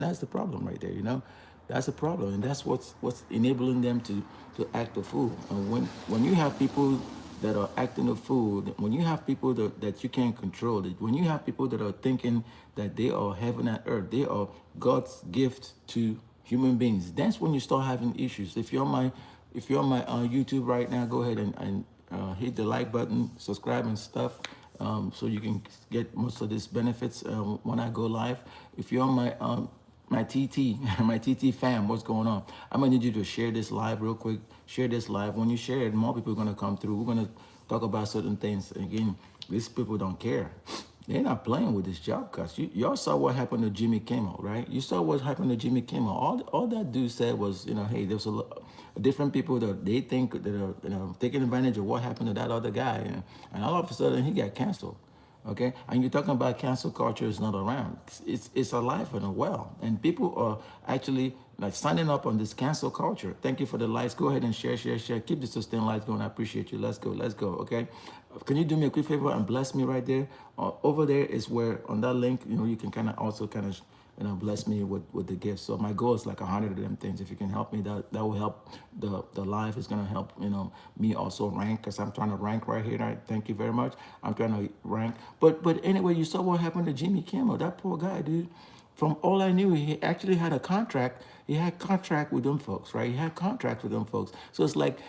That's the problem right there, you know. That's the problem, and that's what's enabling them to act a fool. And when you have people that are acting a fool, when you have people that you can't control, when you have people that are thinking that they are heaven and earth, they are God's gift to human beings, that's when you start having issues. If you're on my YouTube right now, go ahead and hit the like button, subscribe and stuff, so you can get most of these benefits when I go live. If you're on my TT, my TT fam, what's going on? I'm gonna need you to share this live real quick. Share this live. When you share it, more people are gonna come through. We're gonna talk about certain things. Again, these people don't care. They're not playing with this job cuts. Y'all saw what happened to Jimmy Kimmel, right? You saw what happened to Jimmy Kimmel. All that dude said was, hey, there's different people that they think that are, taking advantage of what happened to that other guy, and all of a sudden he got canceled. Okay, and you're talking about cancel culture is not around. It's alive and well, and people are actually like signing up on this cancel culture. Thank you for the likes. Go ahead and share, share, share. Keep the sustain lights going. I appreciate you. Let's go, let's go. Okay, can you do me a quick favor and bless me right there? Over there is where on that link, you can kind of also kind of bless me with the gifts. So my goal is like 100 of them things. If you can help me, that will help the live. Is going to help me also rank, because I'm trying to rank right here. Right? Thank you very much. I'm trying to rank. But anyway, you saw what happened to Jimmy Kimmel. That poor guy, dude. From all I knew, he actually had a contract. He had contract with them folks, right? He had contract with them folks. So it's like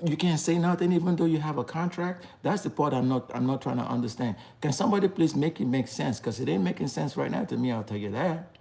you can't say nothing even though you have a contract. That's the part I'm not trying to understand. Can somebody please make it make sense? Because it ain't making sense right now to me. I'll tell you that.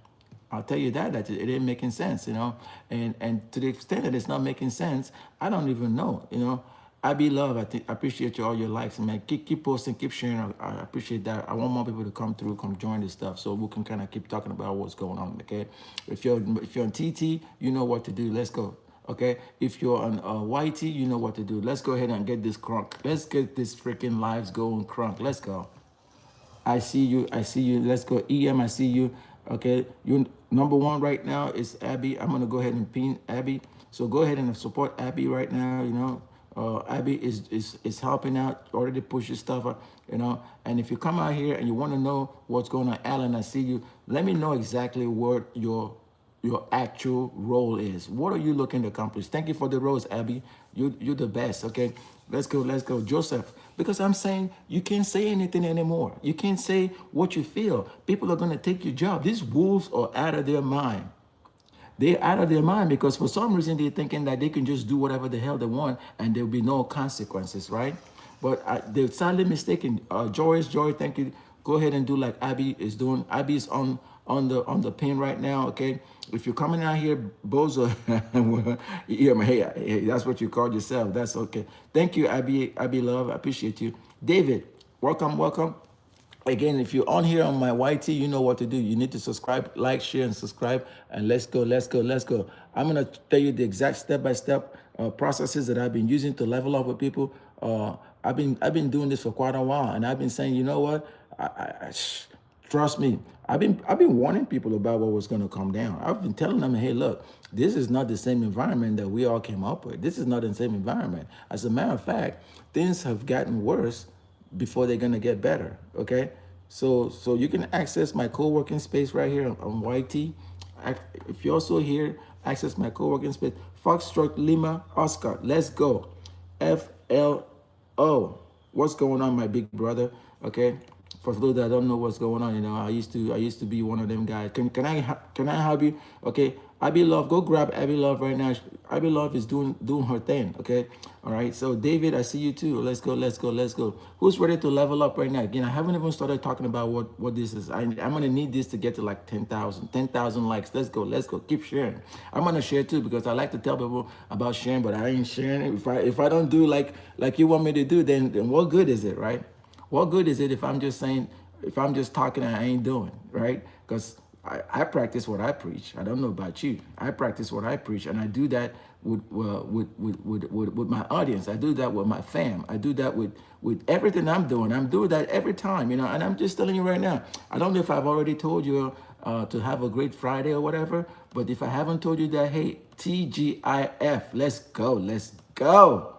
I'll tell you that it ain't making sense, and to the extent that it's not making sense, I don't even know. I be love. I appreciate you all your likes, man. Keep posting, keep sharing. I appreciate that. I want more people to come through, come join this stuff, so we can kind of keep talking about what's going on. Okay, if you're on TT, you know what to do. Let's go. Okay, if you're on YT, you know what to do. Let's go ahead and get this crunk. Let's get this freaking lives going crunk. Let's go. I see you. I see you. Let's go. EM, I see you. Okay. You number one right now is Abby. I'm gonna go ahead and pin Abby. So go ahead and support Abby right now. Abby is helping out. Already pushes stuff up. And if you come out here and you want to know what's going on, Alan, I see you. Let me know exactly what your actual role is. What are you looking to accomplish? Thank you for the rose, Abby. You're the best. Okay, let's go, let's go, Joseph. Because I'm saying you can't say anything anymore. You can't say what you feel. People are gonna take your job. These wolves are out of their mind. They're out of their mind because for some reason they're thinking that they can just do whatever the hell they want and there'll be no consequences, right? But they're sadly mistaken. Joy, thank you. Go ahead and do like Abby is doing. Abby is on the pin right now, okay? If you're coming out here, bozo, yeah, hey, that's what you called yourself. That's okay. Thank you, Abby love. I appreciate you. David, welcome, welcome. Again, if you're on here on my YT, you know what to do. You need to subscribe, like, share, and subscribe. And let's go, let's go, let's go. I'm gonna tell you the exact step-by-step processes that I've been using to level up with people. I've been doing this for quite a while, and I've been saying, you know what? Trust me. I've been warning people about what was going to come down. I've been telling them, hey, look, this is not the same environment that we all came up with. This is not the same environment. As a matter of fact, things have gotten worse before they're going to get better. Okay, so you can access my co-working space right here on YT. If you're also here, access my co-working space. Foxtrot Lima Oscar. Let's go. FLO. What's going on, my big brother? Okay. For those that don't know what's going on, I used to be one of them guys. Can I help you? Okay, Abby Love, go grab Abby Love right now. Abby Love is doing her thing. Okay, all right. So David, I see you too. Let's go, let's go, let's go. Who's ready to level up right now? Again, I haven't even started talking about what this is. I'm gonna need this to get to like 10,000 likes. Let's go, let's go. Keep sharing. I'm gonna share too because I like to tell people about sharing, but I ain't sharing it. If I don't do like you want me to do, then what good is it, right? What good is it if I'm just saying, if I'm just talking and I ain't doing, right? Because I practice what I preach. I don't know about you. I practice what I preach, and I do that with my audience. I do that with my fam. I do that with everything I'm doing. I'm doing that every time, And I'm just telling you right now. I don't know if I've already told you to have a great Friday or whatever, but if I haven't told you that, hey, TGIF, let's go, let's go.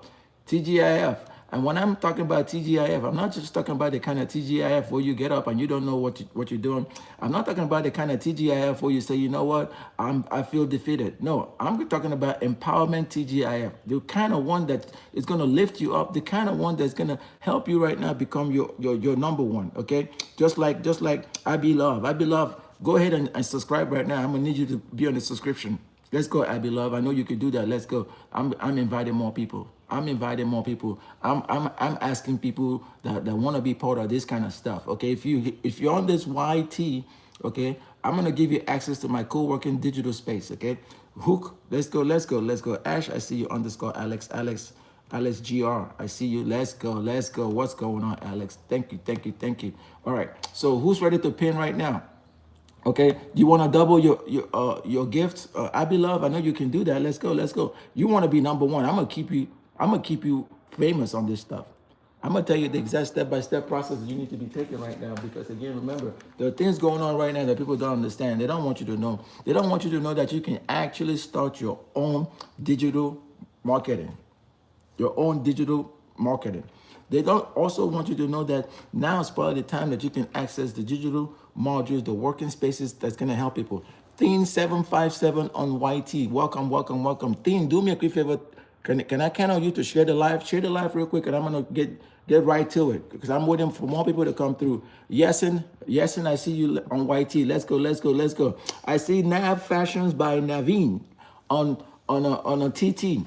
TGIF. And when I'm talking about TGIF, I'm not just talking about the kind of TGIF where you get up and you don't know what you're doing. I'm not talking about the kind of TGIF where you say, you know what, I feel defeated. No, I'm talking about empowerment TGIF, the kind of one that is going to lift you up, the kind of one that's going to help you right now become your number one. Okay, just like I Be Love. I Be Love. Go ahead and subscribe right now. I'm gonna need you to be on the subscription. Let's go, I Be Love. I know you can do that. Let's go. I'm inviting more people. I'm inviting more people. I'm asking people that want to be part of this kind of stuff. Okay, if you're on this YT, okay, I'm gonna give you access to my co-working digital space. Okay, Hook. Let's go. Let's go. Let's go. Ash, I see you. Underscore Alex. Alex GR. I see you. Let's go. Let's go. What's going on, Alex? Thank you. Thank you. Thank you. All right. So who's ready to pin right now? Okay, you want to double your gifts? I Be Love. I know you can do that. Let's go. Let's go. You want to be number one. I'm gonna keep you famous on this stuff. I'm gonna tell you the exact step-by-step process that you need to be taking right now, because again, remember, there are things going on right now that people don't understand. They don't want you to know. They don't want you to know that you can actually start your own digital marketing. Your own digital marketing. They don't also want you to know that now is probably the time that you can access the digital modules, the working spaces that's going to help people. Theme 757 on YT. Welcome, welcome, welcome. Theme, do me a quick favor. Can I count on you to share the live? Share the live real quick, and I'm going to get right to it, because I'm waiting for more people to come through. Yesin, I see you on YT. Let's go, let's go, let's go. I see Nav Fashions by Naveen on a TT.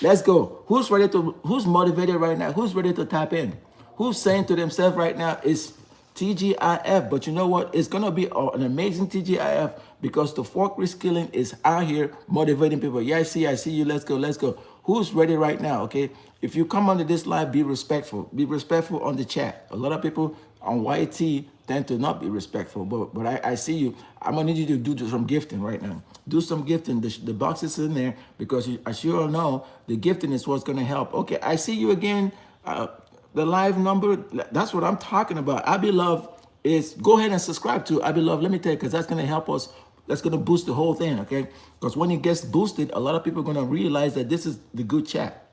Let's go. Who's motivated right now? Who's ready to tap in? Who's saying to themselves right now, it's TGIF, but you know what? It's going to be an amazing TGIF, because the fork reskilling is out here motivating people. Yeah, I see you. Let's go, let's go. Who's ready right now? Okay. If you come onto this live, be respectful. Be respectful on the chat. A lot of people on YT tend to not be respectful, but I see you. I'm gonna need you to do some gifting right now. Do some gifting. The box is in there, because as you all know, the gifting is what's gonna help. Okay, I see you again. The live number, that's what I'm talking about. I Be Love is, go ahead and subscribe to I Be Love. Let me tell you, because that's gonna help us. That's gonna boost the whole thing, okay? Because when it gets boosted, a lot of people are gonna realize that this is the good chat.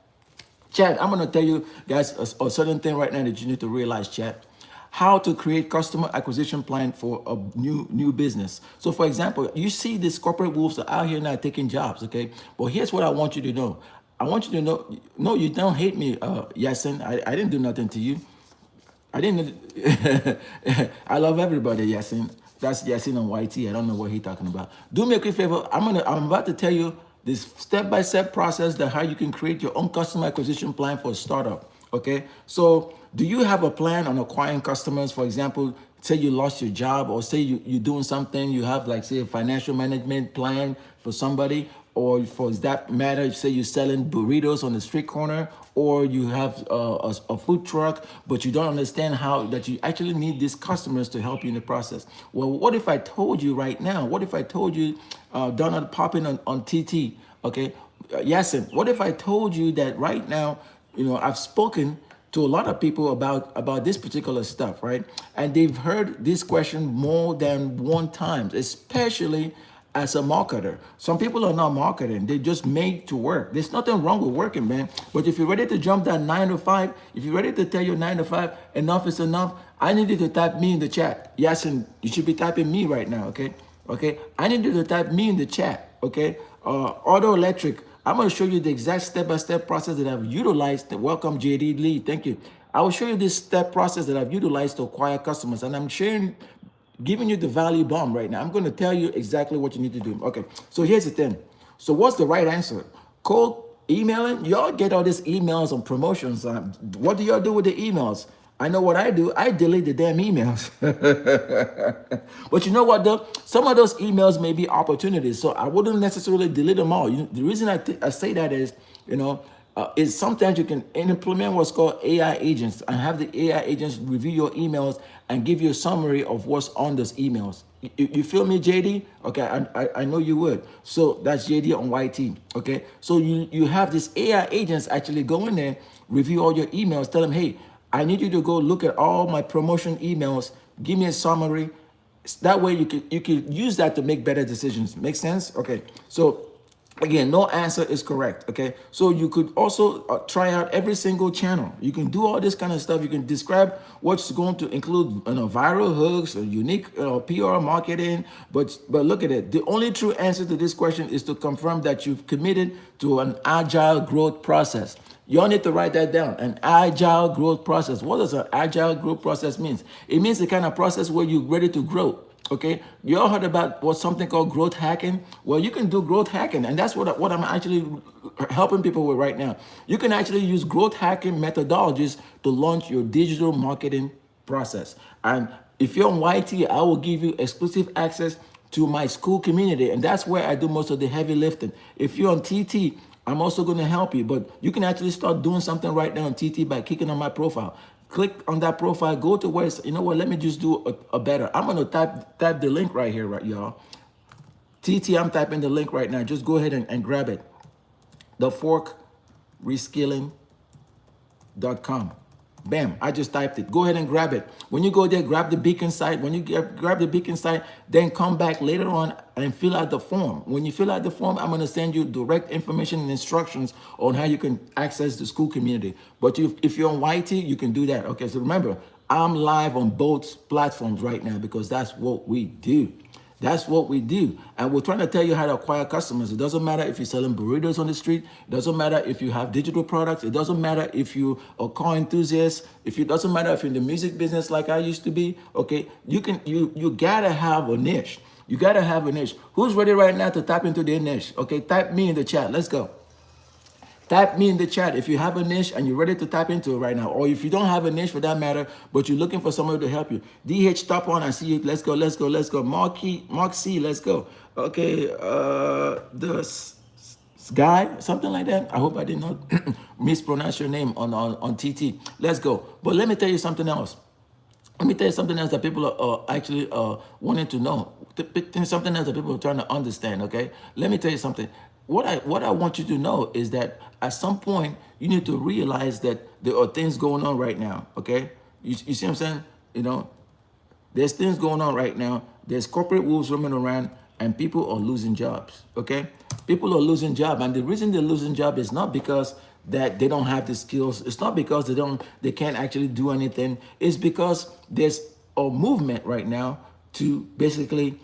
Chat, I'm gonna tell you guys a certain thing right now that you need to realize, chat. How to create customer acquisition plan for a new business. So for example, you see these corporate wolves are out here now taking jobs, okay? But here's what I want you to know. I want you to know, no, you don't hate me, Yasin. I didn't do nothing to you. I didn't, I love everybody, Yasin. That's Yasin on YT. I don't know what he's talking about. Do me a quick favor. I'm about to tell you this step-by-step process that how you can create your own customer acquisition plan for a startup. Okay, so do you have a plan on acquiring customers? For example, say you lost your job, or say you're doing something, you have like, say, a financial management plan for somebody, or for that matter, say you're selling burritos on the street corner, or you have a food truck, but you don't understand how that you actually need these customers to help you in the process. Well, what if I told you right now? What if I told you, Donald popping on TT, okay? Yasin, what if I told you that right now, you know, I've spoken to a lot of people about this particular stuff, right? And they've heard this question more than one time, especially as a marketer. Some people are not marketing, they just made to work. There's nothing wrong with working, man. But if you're ready to jump that 9 to 5, if you're ready to tell your 9 to 5, enough is enough, I need you to type me in the chat. Yes, and you should be typing me right now, okay? Okay, I need you to type me in the chat, okay? Auto electric, I'm going to show you the exact step-by-step process that I've utilized. Welcome, JD Lee. Thank you. I will show you this step process that I've utilized to acquire customers, and I'm giving you the value bomb right now. I'm going to tell you exactly what you need to do. Okay, so here's the thing. So what's the right answer? Cold emailing? Y'all get all these emails on promotions. What do y'all do with the emails? I know what I do. I delete the damn emails. But you know what, though? Some of those emails may be opportunities, so I wouldn't necessarily delete them all. The reason I say that is, is sometimes you can implement what's called AI agents and have the AI agents review your emails and give you a summary of what's on those emails. You feel me, JD? Okay, I know you would. So that's JD on YT, okay? So you have these AI agents actually go in there, review all your emails, tell them, hey, I need you to go look at all my promotion emails, give me a summary. That way you can use that to make better decisions. Make sense? Okay, so Again, no answer is correct. Okay, so you could also try out every single channel. You can do all this kind of stuff. You can describe what's going to include, viral hooks or unique PR marketing. But look at it. The only true answer to this question is to confirm that you've committed to an agile growth process. You all need to write that down. An agile growth process. What does an agile growth process mean? It means the kind of process where you're ready to grow. Okay, you all heard about what something called growth hacking? Well, you can do growth hacking, and that's what I'm actually helping people with right now. You can actually use growth hacking methodologies to launch your digital marketing process. And if you're on YT, I will give you exclusive access to my school community, and that's where I do most of the heavy lifting. If you're on TT, I'm also going to help you, but you can actually start doing something right now on TT by clicking on my profile. Click on that profile, go to where it's, you know what, let me just do a better. I'm going to type the link right here, right, y'all. TT, I'm typing the link right now. Just go ahead and grab it. The forkreskilling.com. Bam, I just typed it. Go ahead and grab it. When you go there, grab the beacon site. When you grab the beacon site, then come back later on and fill out the form. When you fill out the form, I'm going to send you direct information and instructions on how you can access the school community. But if you're on YT, you can do that. Okay, so remember, I'm live on both platforms right now because that's what we do. That's what we do. And we're trying to tell you how to acquire customers. It doesn't matter if you're selling burritos on the street. It doesn't matter if you have digital products. It doesn't matter if you are a car enthusiast. It doesn't matter if you're in the music business like I used to be. Okay, you gotta have a niche. You gotta have a niche. Who's ready right now to tap into their niche? Okay, type me in the chat. Let's go. Type me in the chat if you have a niche and you're ready to tap into it right now. Or if you don't have a niche for that matter, but you're looking for somebody to help you. DH, top on, I see you. Let's go, let's go, let's go. Mark C, let's go. Okay, the guy, something like that. I hope I did not mispronounce your name on TT. Let's go. But let me tell you something else. Let me tell you something else that people are actually wanting to know. Something else that people are trying to understand, okay? Let me tell you something. What I want you to know is that at some point, you need to realize that there are things going on right now, okay? You see what I'm saying? You know, there's things going on right now. There's corporate wolves roaming around and people are losing jobs, okay? People are losing jobs, and the reason they're losing jobs is not because that they don't have the skills. It's not because they can't actually do anything. It's because there's a movement right now to basically,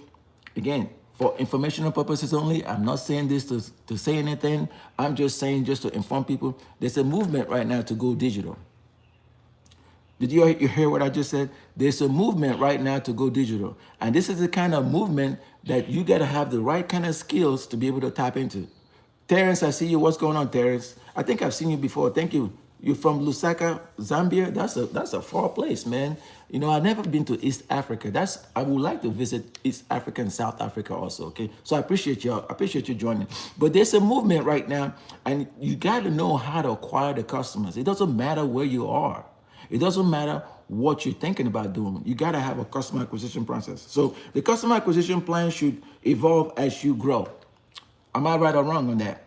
again, for informational purposes only. I'm not saying this to say anything. I'm just saying just to inform people. There's a movement right now to go digital. Did you hear what I just said? There's a movement right now to go digital. And this is the kind of movement that you got to have the right kind of skills to be able to tap into. Terrence, I see you. What's going on, Terrence? I think I've seen you before. Thank you. You're from Lusaka, Zambia. That's a far place, man. You know, I've never been to East Africa. I would like to visit East Africa and South Africa also. Okay, so I appreciate you. I appreciate you joining. But there's a movement right now, and you got to know how to acquire the customers. It doesn't matter where you are. It doesn't matter what you're thinking about doing. You got to have a customer acquisition process. So the customer acquisition plan should evolve as you grow. Am I right or wrong on that?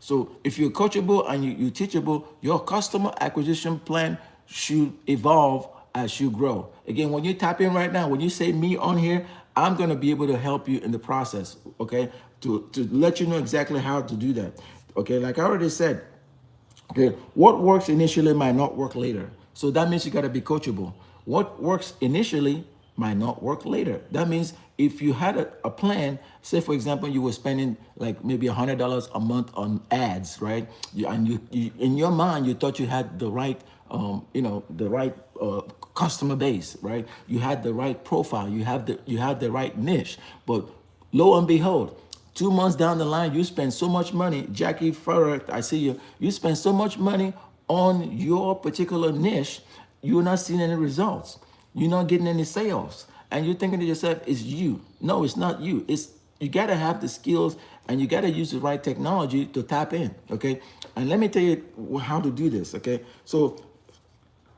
So if you're coachable and you're teachable, your customer acquisition plan should evolve as you grow. Again, when you tap in right now, when you say me on here, I'm going to be able to help you in the process, okay, to let you know exactly how to do that. Okay, like I already said, okay, what works initially might not work later. So that means you got to be coachable. What works initially might not work later. That means if you had a plan, say for example, you were spending like maybe $100 a month on ads, right? And you in your mind, you thought you had the right, the right customer base, right? You had the right profile, you had the right niche. But lo and behold, 2 months down the line, you spend so much money. Jackie Farrer, I see you. You spend so much money on your particular niche, you're not seeing any results. You're not getting any sales. And you're thinking to yourself, it's you. No, it's not you. You got to have the skills and you got to use the right technology to tap in, okay? And let me tell you how to do this, okay? So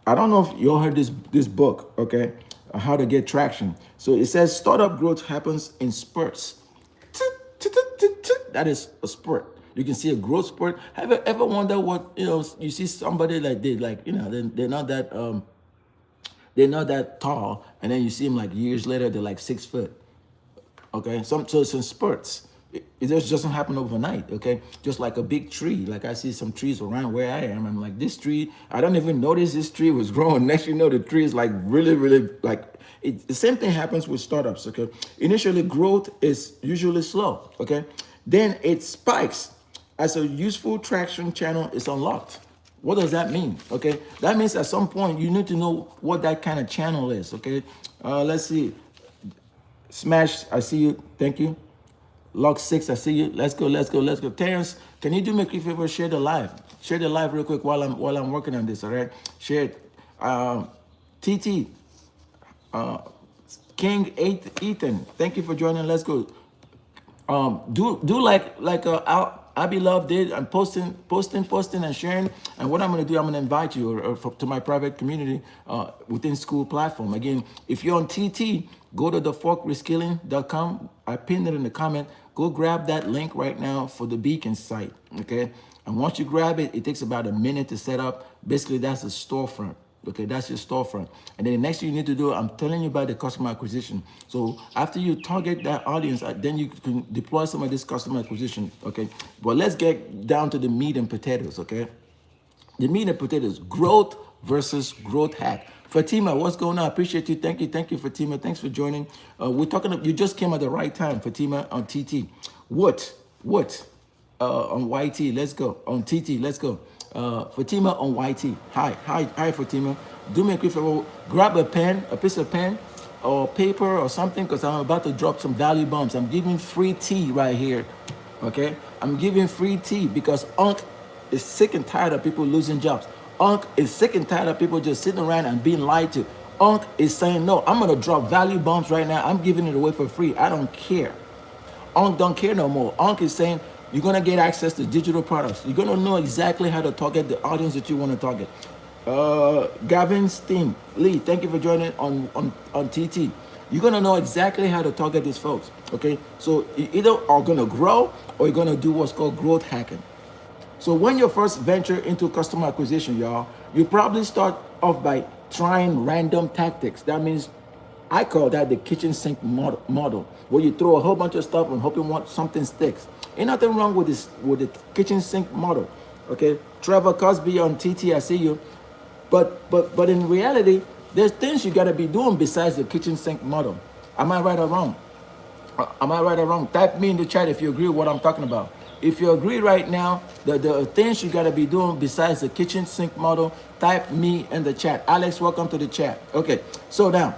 I don't know if you all heard this book, okay? How to Get Traction. So it says startup growth happens in spurts. That is a spurt. You can see a growth spurt. Have you ever wondered what, you see somebody like they like, they're not that tall, and then you see them like years later, they're like 6 foot. Okay, so it's in spurts. It just doesn't happen overnight, okay? Just like a big tree. Like I see some trees around where I am. I'm like, this tree, I don't even notice this tree was growing. Next you know, the tree is like really, really like, the same thing happens with startups, okay? Initially, growth is usually slow, okay? Then it spikes as a useful traction channel is unlocked. What does that mean? Okay, that means at some point you need to know what that kind of channel is. Okay, let's see. Smash, I see you. Thank you. Log 6, I see you. Let's go, let's go, let's go. Terrence, can you do me a quick favor? Share the live. Share the live real quick while I'm working on this. All right, share it. TT, King 8 Ethan, thank you for joining. Let's go. Do like I Beloved did. I'm posting and sharing. And what I'm going to do, I'm going to invite you to my private community within school platform. Again, if you're on TT, go to the forkreskilling.com. I pinned it in the comment. Go grab that link right now for the Beacon site. Okay, and once you grab it, it takes about a minute to set up. Basically, that's a storefront. Okay, that's your storefront. And then the next thing you need to do, I'm telling you about the customer acquisition. So after you target that audience, then you can deploy some of this customer acquisition. Okay, but let's get down to the meat and potatoes. Okay, the meat and potatoes: growth versus growth hack. Fatima, what's going on? I appreciate you. Thank you, Fatima. Thanks for joining. We're talking. You just came at the right time, Fatima, on TT. What? On YT? Let's go. On TT, let's go. Fatima on YT. Hi, Fatima. Do me a quick favor. Grab a pen, a piece of pen, or paper or something, because I'm about to drop some value bombs. I'm giving free tea right here. Okay, I'm giving free tea because Unc is sick and tired of people losing jobs. Unc is sick and tired of people just sitting around and being lied to. Unc is saying, no, I'm gonna drop value bombs right now. I'm giving it away for free. I don't care. Unc don't care no more. Unc is saying you're gonna get access to digital products. You're gonna know exactly how to target the audience that you want to target. Gavin Steen Lee, thank you for joining on TT. You're gonna know exactly how to target these folks. Okay, so you either are gonna grow or you're gonna do what's called growth hacking. So when you first venture into customer acquisition, y'all, you probably start off by trying random tactics. That means I call that the kitchen sink model, where you throw a whole bunch of stuff and hoping something sticks. Ain't nothing wrong with the kitchen sink model. Okay, Trevor Cosby on TT, I see you. But in reality, there's things you gotta be doing besides the kitchen sink model. Am I right or wrong? Type me in the chat if you agree with what I'm talking about. If you agree right now, the things you gotta be doing besides the kitchen sink model, type me in the chat. Alex, welcome to the chat. Okay, so now,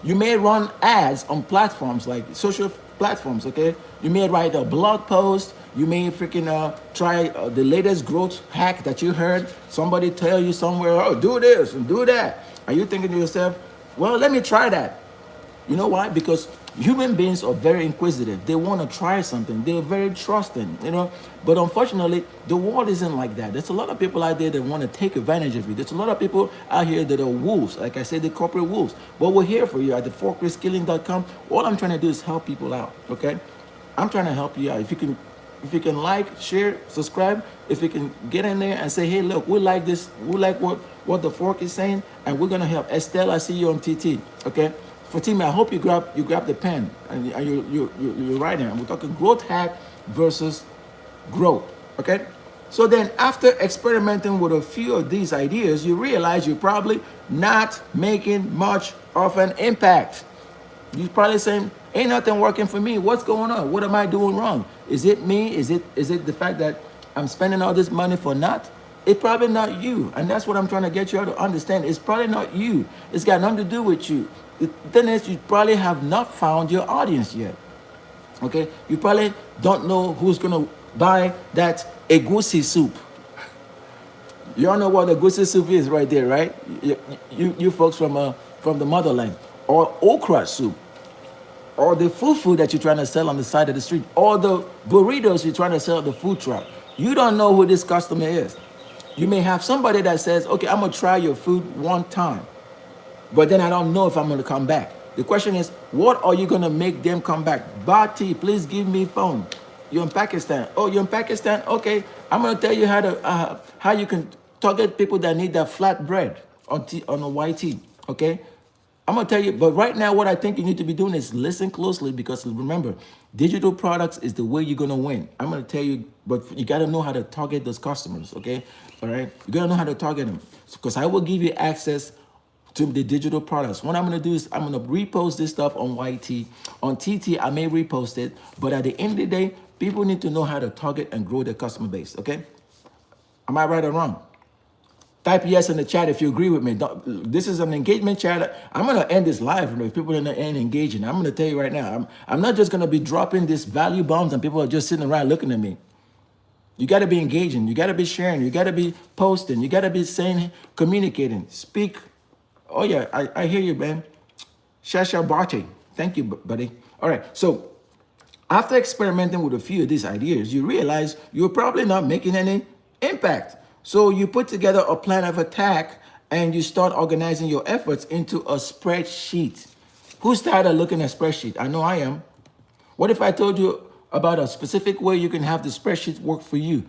you may run ads on platforms like social platforms, okay? You may write a blog post. You may freaking try the latest growth hack that you heard. Somebody tell you somewhere, oh, do this and do that. Are you thinking to yourself, well, let me try that? You know why? Because human beings are very inquisitive. They want to try something. They're very trusting, you know. But unfortunately, the world isn't like that. There's a lot of people out there that want to take advantage of you. There's a lot of people out here that are wolves. Like I said, the corporate wolves. But we're here for you at the forkreskilling.com. All I'm trying to do is help people out, okay? I'm trying to help you out. If you can like, share, subscribe, if you can get in there and say, hey, look, we like this. We like what the fork is saying, and we're going to help. Estelle, I see you on TT, okay? Fatima, I hope you grab the pen and you're writing. We're talking growth hack versus growth. Okay. So then, after experimenting with a few of these ideas, you realize you're probably not making much of an impact. You're probably saying, "Ain't nothing working for me. What's going on? What am I doing wrong? Is it me? Is it the fact that I'm spending all this money for naught?" It's probably not you, and that's what I'm trying to get you all to understand. It's probably not you. It's got nothing to do with you. The thing is, you probably have not found your audience yet. Okay, you probably don't know who's gonna buy that egusi soup. You all know what egusi soup is, right there, right? You folks from the motherland, or okra soup, or the food that you're trying to sell on the side of the street, or the burritos you're trying to sell at the food truck. You don't know who this customer is. You may have somebody that says, okay, I'm gonna try your food one time, but then I don't know if I'm gonna come back. The question is, what are you gonna make them come back? Bati, please give me phone. You're in Pakistan. Oh, you're in Pakistan? Okay, I'm gonna tell you how you can target people that need that flat bread on a YT, okay? I'm gonna tell you, but right now, what I think you need to be doing is listen closely, because remember, digital products is the way you're gonna win. I'm gonna tell you, but you gotta know how to target those customers, okay? All right, you gotta know how to target them, because I will give you access to the digital products. What I'm gonna do is I'm gonna repost this stuff on YT. On TT, I may repost it, but at the end of the day, people need to know how to target and grow their customer base, okay? Am I right or wrong? Type yes in the chat if you agree with me. This is an engagement chat. I'm going to end this live if people ain't engaging. I'm going to tell you right now, I'm not just going to be dropping this value bombs and people are just sitting around looking at me. You got to be engaging. You got to be sharing. You got to be posting. You got to be saying, communicating, speak. Oh, yeah, I hear you, man. Shasha Barty. Thank you, buddy. All right, so after experimenting with a few of these ideas, you realize you're probably not making any impact. So you put together a plan of attack and you start organizing your efforts into a spreadsheet. Who's tired of looking at spreadsheet? I know I am. What if I told you about a specific way you can have the spreadsheet work for you,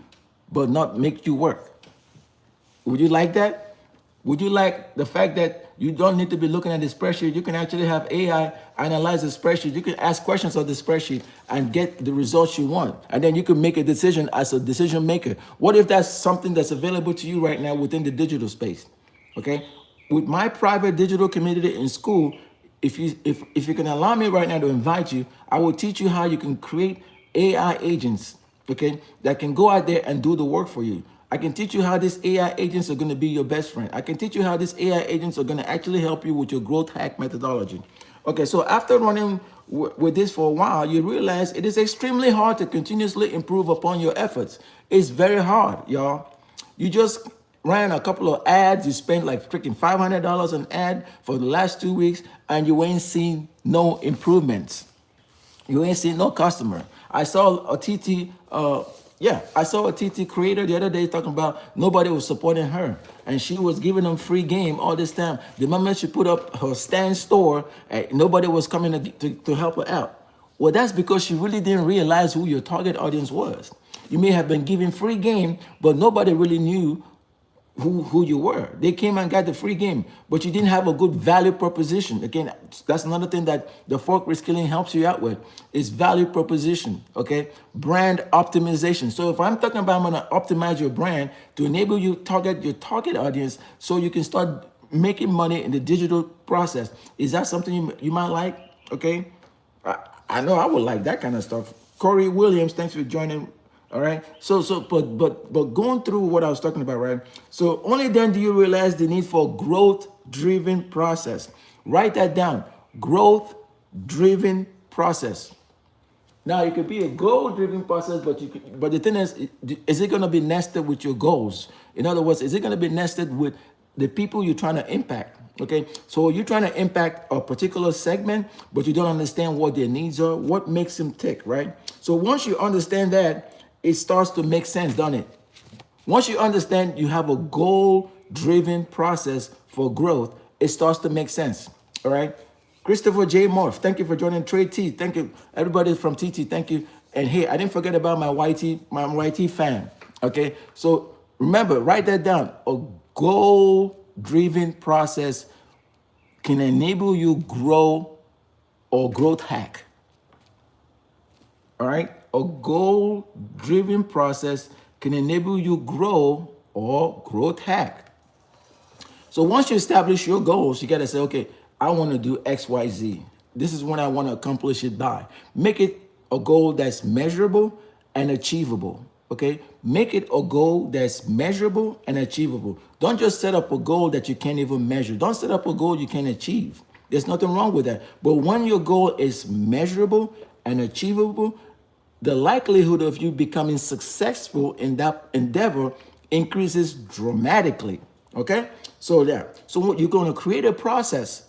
but not make you work? Would you like that? Would you like the fact that you don't need to be looking at the spreadsheet? You can actually have AI analyze the spreadsheet. You can ask questions of the spreadsheet and get the results you want. And then you can make a decision as a decision maker. What if that's something that's available to you right now within the digital space? Okay. With my private digital community in school, if you can allow me right now to invite you, I will teach you how you can create AI agents, okay, that can go out there and do the work for you. I can teach you how these AI agents are going to be your best friend. I can teach you how these AI agents are going to actually help you with your growth hack methodology. Okay, so after running with this for a while, you realize it is extremely hard to continuously improve upon your efforts. It's very hard, y'all. You just ran a couple of ads. You spent like freaking $500 on ad for the last 2 weeks, and you ain't seen no improvements. You ain't seen no customer. I saw a TT, I saw a TT creator the other day talking about nobody was supporting her, and she was giving them free game all this time. The moment she put up her stand store, nobody was coming to help her out. Well, that's because she really didn't realize who your target audience was. You may have been giving free game, but nobody really knew who you were. They came and got the free game, but you didn't have a good value proposition. Again, that's another thing that the fork reskilling helps you out with, is value proposition, okay? Brand optimization. So if I'm talking about I'm gonna optimize your brand to enable you target your target audience so you can start making money in the digital process, is that something you might like, okay? I know I would like that kind of stuff. Corey Williams, thanks for joining. All right. But going through what I was talking about, right? So only then do you realize the need for growth-driven process. Write that down. Growth-driven process. Now it could be a goal-driven process, but the thing is it going to be nested with your goals? In other words, is it going to be nested with the people you're trying to impact? Okay. So you're trying to impact a particular segment, but you don't understand what their needs are, what makes them tick, right? So once you understand that, it starts to make sense, doesn't it? Once you understand you have a goal-driven process for growth, it starts to make sense, all right? Christopher J. Morph, thank you for joining Trade T. Thank you, everybody from TT, thank you. And hey, I didn't forget about my YT fan, okay? So remember, write that down. A goal-driven process can enable you grow or growth hack, all right? A goal-driven process can enable you grow or growth hack. So once you establish your goals, you got to say, okay, I want to do X, Y, Z. This is when I want to accomplish it by. Make it a goal that's measurable and achievable, okay? Make it a goal that's measurable and achievable. Don't just set up a goal that you can't even measure. Don't set up a goal you can't achieve. There's nothing wrong with that. But when your goal is measurable and achievable, the likelihood of you becoming successful in that endeavor increases dramatically, okay? So you're going to create a process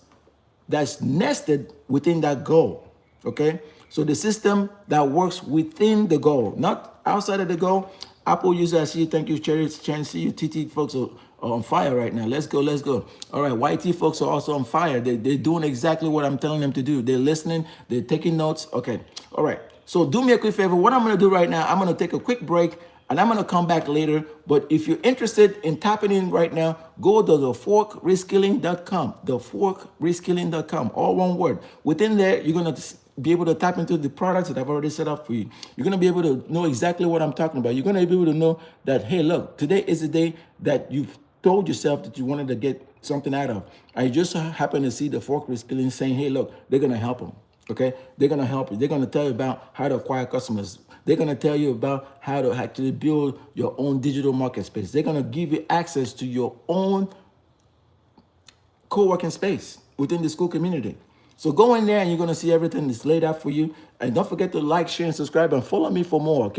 that's nested within that goal, okay? So the system that works within the goal, not outside of the goal. Apple user, I see you. Thank you, Cherry. See you. TT folks are on fire right now. Let's go. All right, YT folks are also on fire. They're doing exactly what I'm telling them to do. They're listening. They're taking notes. Okay. All right. So do me a quick favor. What I'm going to do right now, I'm going to take a quick break, And I'm going to come back later. But if you're interested in tapping in right now, go to the forkreskilling.com, the forkreskilling.com, all one word. Within there, you're going to be able to tap into the products that I've already set up for you. You're going to be able to know exactly what I'm talking about. You're going to be able to know that, hey, look, today is the day that you've told yourself that you wanted to get something out of. I just happen to see the fork reskilling saying, hey, look, they're going to help them. Okay, they're going to help you. They're going to tell you about how to acquire customers. They're going to tell you about how to actually build your own digital market space. They're going to give you access to your own co-working space within the school community. So go in there and you're going to see everything that's laid out for you. And don't forget to like, share, and subscribe and follow me for more. Okay?